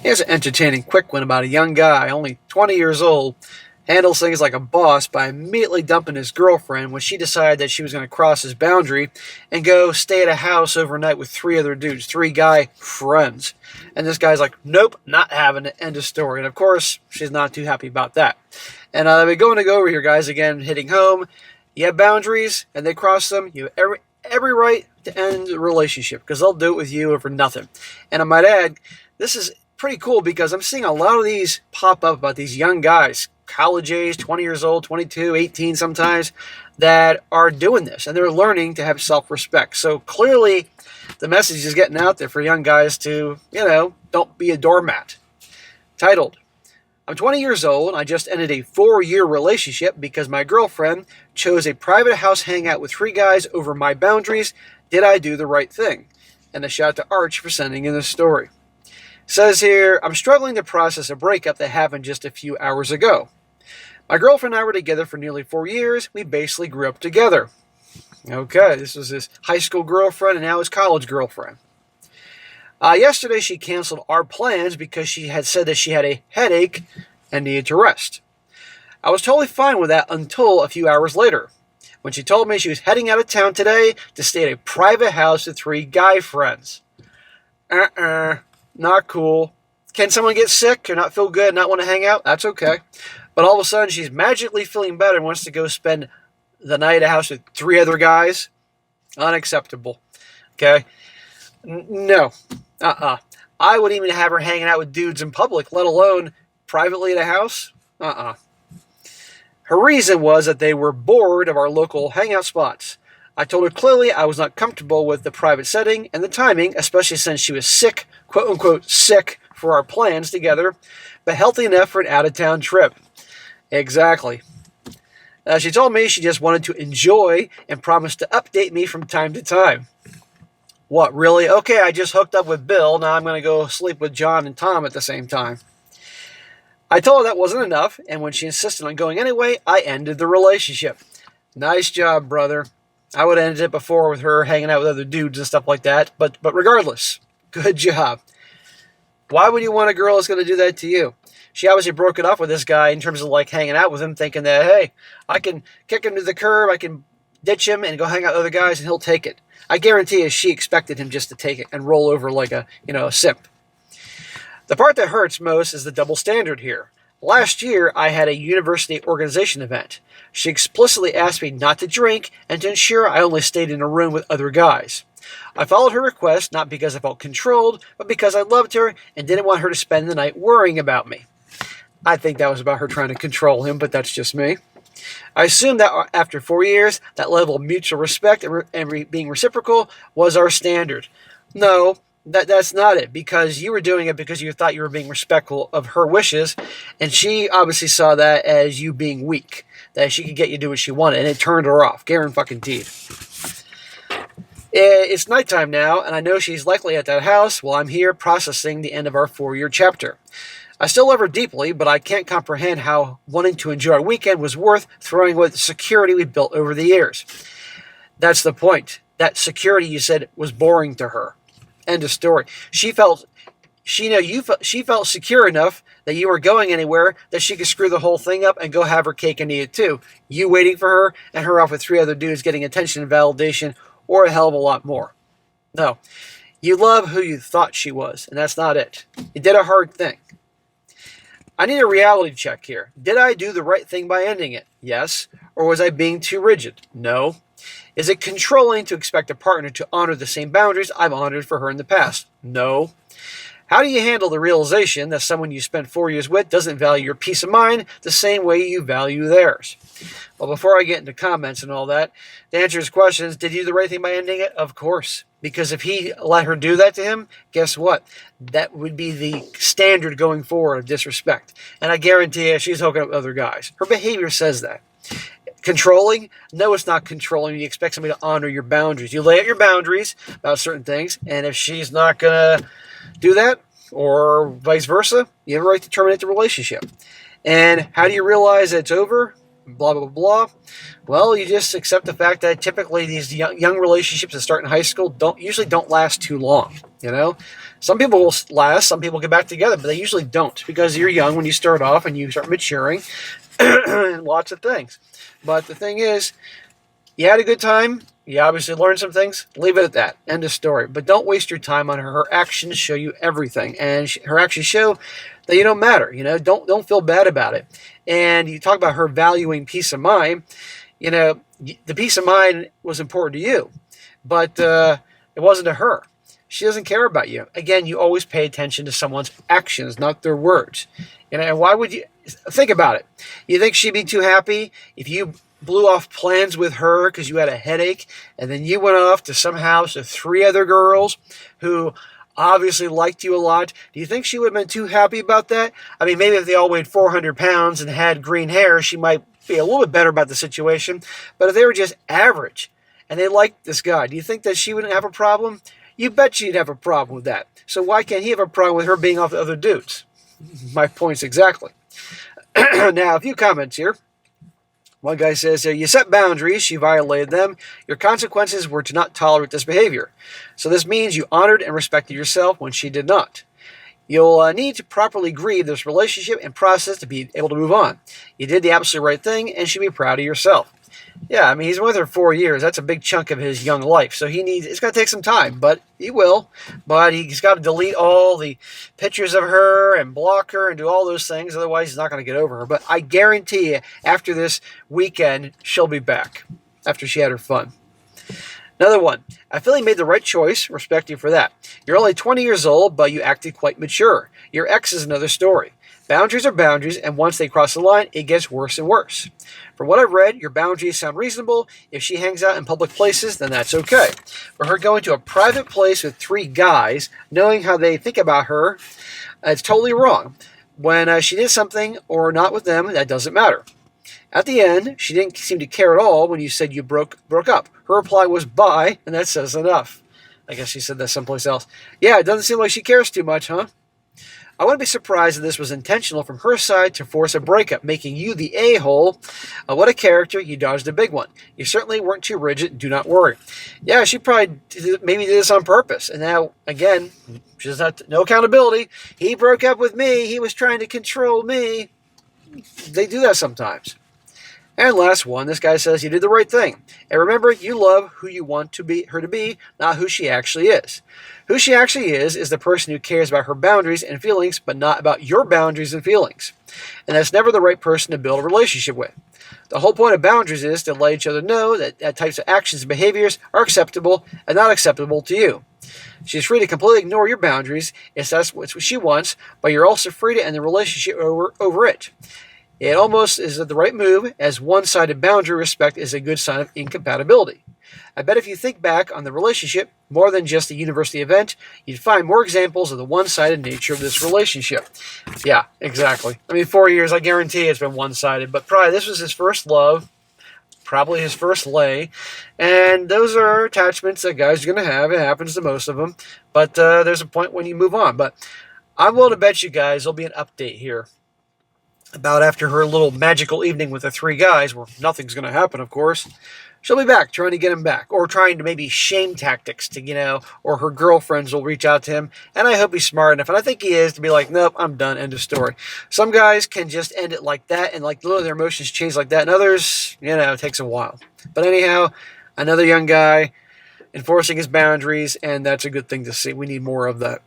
Here's an entertaining quick one about a young guy, only 20 years old, handles things like a boss by immediately dumping his girlfriend when she decided that she was going to cross his boundary and go stay at a house overnight with three other dudes, three guy friends. And this guy's like, nope, not having it, end of story. And of course, she's not too happy about that. And we're going to go over here, guys, again, hitting home. You have boundaries, and they cross them. You have every right to end the relationship because they'll do it with you over nothing. And I might add, this is pretty cool because I'm seeing a lot of these pop up about these young guys, college age, 20 years old, 22, 18 sometimes, that are doing this. And they're learning to have self-respect. So clearly the message is getting out there for young guys to, don't be a doormat. Titled, I'm 20 years old. I just ended a 4-year relationship because my girlfriend chose a private house hangout with 3 guys over my boundaries. Did I do the right thing? And a shout out to Arch for sending in this story. Says here, I'm struggling to process a breakup that happened just a few hours ago. My girlfriend and I were together for nearly 4 years. We basically grew up together. Okay, this was his high school girlfriend and now his college girlfriend. Yesterday she canceled our plans because she had said that she had a headache and needed to rest. I was totally fine with that until a few hours later, when she told me she was heading out of town today to stay at a private house with 3 guy friends. Not cool. Can someone get sick or not feel good and not want to hang out? That's okay. But all of a sudden, she's magically feeling better and wants to go spend the night at a house with 3 other guys? Unacceptable. Okay? No. I wouldn't even have her hanging out with dudes in public, let alone privately at a house. Her reason was that they were bored of our local hangout spots. I told her clearly I was not comfortable with the private setting and the timing, especially since she was sick, quote-unquote sick, for our plans together, but healthy enough for an out-of-town trip. Exactly. She told me she just wanted to enjoy and promised to update me from time to time. What, really? Okay, I just hooked up with Bill. Now I'm going to go sleep with John and Tom at the same time. I told her that wasn't enough, and when she insisted on going anyway, I ended the relationship. Nice job, brother. I would have ended it before with her hanging out with other dudes and stuff like that, but regardless, good job. Why would you want a girl that's going to do that to you? She obviously broke it off with this guy in terms of like hanging out with him, thinking that, hey, I can kick him to the curb, I can ditch him and go hang out with other guys and he'll take it. I guarantee you she expected him just to take it and roll over like a simp. The part that hurts most is the double standard here. Last year, I had a university organization event. She explicitly asked me not to drink and to ensure I only stayed in a room with other guys. I followed her request not because I felt controlled, but because I loved her and didn't want her to spend the night worrying about me. I think that was about her trying to control him, but that's just me. I assume that after 4 years, that level of mutual respect and being reciprocal was our standard. No, that's not it, because you were doing it because you thought you were being respectful of her wishes, and she obviously saw that as you being weak, that she could get you to do what she wanted, and it turned her off. Guaranteed. It's nighttime now, and I know she's likely at that house while I'm here processing the end of our 4-year chapter. I still love her deeply, but I can't comprehend how wanting to enjoy our weekend was worth throwing away the security we built over the years. That's the point. That security, you said, was boring to her. End of story. She felt secure enough that you were going anywhere that she could screw the whole thing up and go have her cake and eat it too. You waiting for her and her off with 3 other dudes getting attention and validation, or a hell of a lot more. No. You love who you thought she was, and that's not it. You did a hard thing. I need a reality check here. Did I do the right thing by ending it? Yes. Or was I being too rigid? No. Is it controlling to expect a partner to honor the same boundaries I've honored for her in the past? No. How do you handle the realization that someone you spent 4 years with doesn't value your peace of mind the same way you value theirs? Well, before I get into comments and all that, to answer his questions, did he do the right thing by ending it? Of course. Because if he let her do that to him, guess what? That would be the standard going forward of disrespect. And I guarantee you she's hooking up with other guys. Her behavior says that. Controlling? No, it's not controlling. You expect somebody to honor your boundaries. You lay out your boundaries about certain things, and if she's not going to do that, or vice versa, you have a right to terminate the relationship. And how do you realize that it's over? blah, blah, blah. Well, you just accept the fact that typically these young relationships that start in high school usually don't last too long. You know, some people will last, some people get back together, but they usually don't because you're young when you start off and you start maturing and lots of things. But the thing is, you had a good time. You obviously learned some things. Leave it at that. End of story. But don't waste your time on her. Her actions show you everything, and her actions show that you don't matter. You know, don't feel bad about it. And you talk about her valuing peace of mind. You know, the peace of mind was important to you, but it wasn't to her. She doesn't care about you. Again, you always pay attention to someone's actions, not their words. You know, and why would you think about it? You think she'd be too happy if you blew off plans with her because you had a headache, and then you went off to some house with 3 other girls who obviously liked you a lot? Do you think she would have been too happy about that? I mean, maybe if they all weighed 400 pounds and had green hair, she might be a little bit better about the situation. But if they were just average and they liked this guy, do you think that she wouldn't have a problem? You bet she'd have a problem with that. So why can't he have a problem with her being off the other dudes? My point's exactly. Now, a few comments here. One guy says, you set boundaries, she violated them. Your consequences were to not tolerate this behavior. So this means you honored and respected yourself when she did not. You'll need to properly grieve this relationship and process to be able to move on. You did the absolute right thing and should be proud of yourself. Yeah, I mean, he's been with her 4 years. That's a big chunk of his young life. So it's going to take some time, but he will. But he's got to delete all the pictures of her and block her and do all those things. Otherwise, he's not going to get over her. But I guarantee you, after this weekend, she'll be back after she had her fun. Another one. I feel you made the right choice. Respect you for that. You're only 20 years old, but you acted quite mature. Your ex is another story. Boundaries are boundaries, and once they cross the line, it gets worse and worse. From what I've read, your boundaries sound reasonable. If she hangs out in public places, then that's okay. For her going to a private place with 3 guys, knowing how they think about her, it's totally wrong. When she did something or not with them, that doesn't matter. At the end, she didn't seem to care at all when you said you broke up. Her reply was bye, and that says enough. I guess she said that someplace else. Yeah, it doesn't seem like she cares too much, huh? I wouldn't be surprised if this was intentional from her side to force a breakup, making you the a-hole. What a character. You dodged a big one. You certainly weren't too rigid. Do not worry. Yeah, she probably maybe did this on purpose. And now, again, she's no accountability. He broke up with me. He was trying to control me. They do that sometimes. And last one, this guy says you did the right thing. And remember, you love who you want her to be, not who she actually is. Who she actually is the person who cares about her boundaries and feelings, but not about your boundaries and feelings. And that's never the right person to build a relationship with. The whole point of boundaries is to let each other know that types of actions and behaviors are acceptable and not acceptable to you. She's free to completely ignore your boundaries if that's what she wants, but you're also free to end the relationship over it. It almost is the right move, as one-sided boundary respect is a good sign of incompatibility. I bet if you think back on the relationship, more than just a university event, you'd find more examples of the one-sided nature of this relationship. Yeah, exactly. I mean, 4 years, I guarantee it's been one-sided, but probably this was his first love, probably his first lay, and those are attachments that guys are going to have. It happens to most of them, but there's a point when you move on. But I'm willing to bet you guys there'll be an update here about after her little magical evening with the 3 guys, where nothing's going to happen, of course. She'll be back trying to get him back, or trying to maybe shame tactics to, or her girlfriends will reach out to him. And I hope he's smart enough, and I think he is, to be like, nope, I'm done, end of story. Some guys can just end it like that, and literally their emotions change like that, and others, it takes a while. But anyhow, another young guy enforcing his boundaries, and that's a good thing to see. We need more of that.